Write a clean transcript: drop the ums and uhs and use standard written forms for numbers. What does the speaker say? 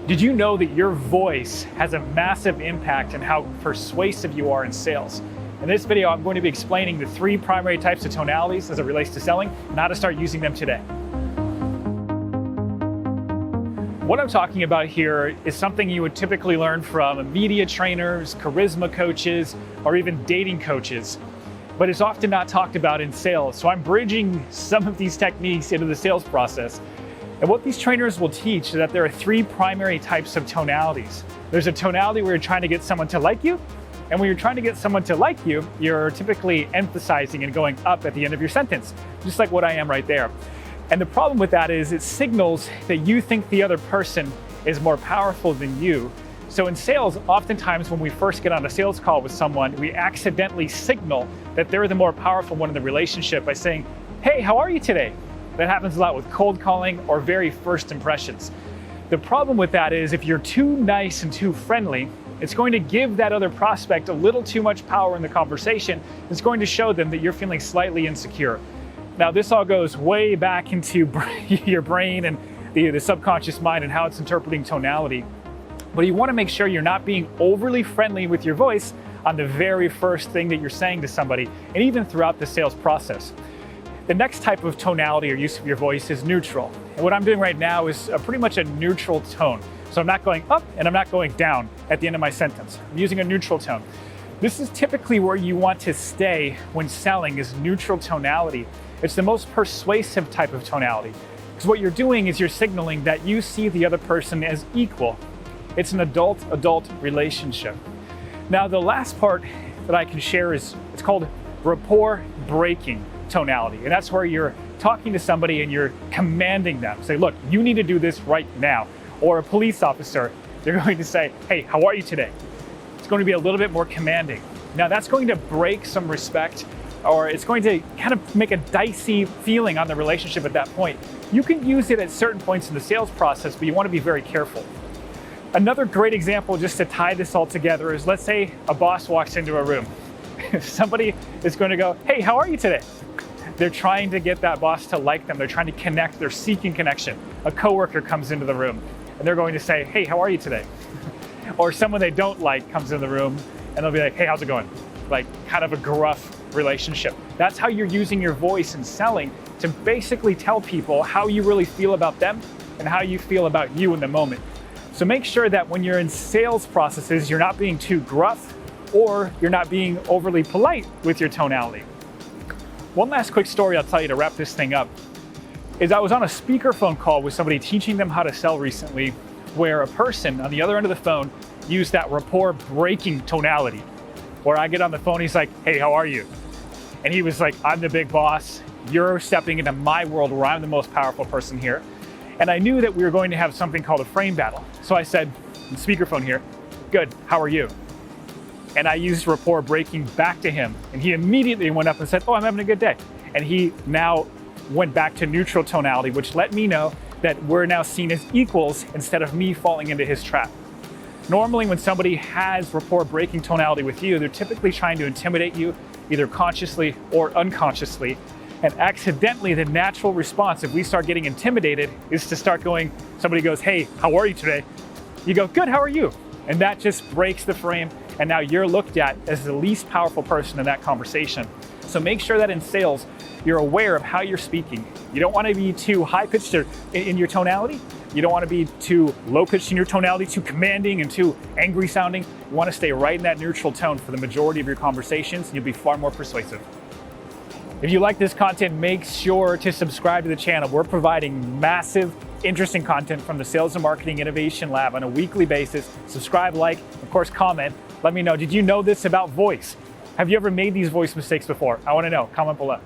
Did you know that your voice has a massive impact on how persuasive you are in sales? In this video, I'm going to be explaining the 3 primary types of tonalities as it relates to selling and how to start using them today. What I'm talking about here is something you would typically learn from media trainers, charisma coaches, or even dating coaches, but it's often not talked about in sales. So I'm bridging some of these techniques into the sales process. And what these trainers will teach is that there are 3 primary types of tonalities. There's a tonality where you're trying to get someone to like you, and when you're trying to get someone to like you, you're typically emphasizing and going up at the end of your sentence, just like what I am right there. And the problem with that is it signals that you think the other person is more powerful than you. So in sales, oftentimes when we first get on a sales call with someone, we accidentally signal that they're the more powerful one in the relationship by saying, "Hey, how are you today?" That happens a lot with cold calling or very first impressions. The problem with that is if you're too nice and too friendly, it's going to give that other prospect a little too much power in the conversation. It's going to show them that you're feeling slightly insecure. Now, this all goes way back into your brain and the subconscious mind and how it's interpreting tonality. But you want to make sure you're not being overly friendly with your voice on the very first thing that you're saying to somebody, and even throughout the sales process. The next type of tonality or use of your voice is neutral. And what I'm doing right now is pretty much a neutral tone. So I'm not going up and I'm not going down at the end of my sentence. I'm using a neutral tone. This is typically where you want to stay when selling, is neutral tonality. It's the most persuasive type of tonality. Because what you're doing is you're signaling that you see the other person as equal. It's an adult-adult relationship. Now, the last part that I can share is, it's called rapport breaking tonality. And that's where you're talking to somebody and you're commanding them. Say, look, you need to do this right now. Or a police officer, they're going to say, hey, how are you today? It's going to be a little bit more commanding. Now that's going to break some respect, or it's going to kind of make a dicey feeling on the relationship at that point. You can use it at certain points in the sales process, but you want to be very careful. Another great example just to tie this all together is, let's say a boss walks into a room. Somebody is going to go, hey, how are you today? They're trying to get that boss to like them. They're trying to connect. They're seeking connection. A coworker comes into the room and they're going to say, hey, how are you today? Or someone they don't like comes in the room and they'll be like, hey, how's it going? Like kind of a gruff relationship. That's how you're using your voice in selling to basically tell people how you really feel about them and how you feel about you in the moment. So make sure that when you're in sales processes, you're not being too gruff or you're not being overly polite with your tonality. One last quick story I'll tell you to wrap this thing up is I was on a speakerphone call with somebody teaching them how to sell recently, where a person on the other end of the phone used that rapport breaking tonality. Where I get on the phone, he's like, hey, how are you? And he was like, I'm the big boss. You're stepping into my world where I'm the most powerful person here. And I knew that we were going to have something called a frame battle. So I said, speakerphone here, good, how are you? And I used rapport breaking back to him. And he immediately went up and said, oh, I'm having a good day. And he now went back to neutral tonality, which let me know that we're now seen as equals instead of me falling into his trap. Normally, when somebody has rapport breaking tonality with you, they're typically trying to intimidate you, either consciously or unconsciously. And accidentally, the natural response, if we start getting intimidated, is to start going, somebody goes, hey, how are you today? You go, good, how are you? And that just breaks the frame. And now you're looked at as the least powerful person in that conversation. So make sure that in sales, you're aware of how you're speaking. You don't want to be too high-pitched in your tonality. You don't want to be too low-pitched in your tonality, too commanding and too angry sounding. You want to stay right in that neutral tone for the majority of your conversations, and you'll be far more persuasive. If you like this content, make sure to subscribe to the channel. We're providing massive, interesting content from the Sales and Marketing Innovation Lab on a weekly basis. Subscribe, like, of course, comment. Let me know, did you know this about voice? Have you ever made these voice mistakes before? I want to know. Comment below.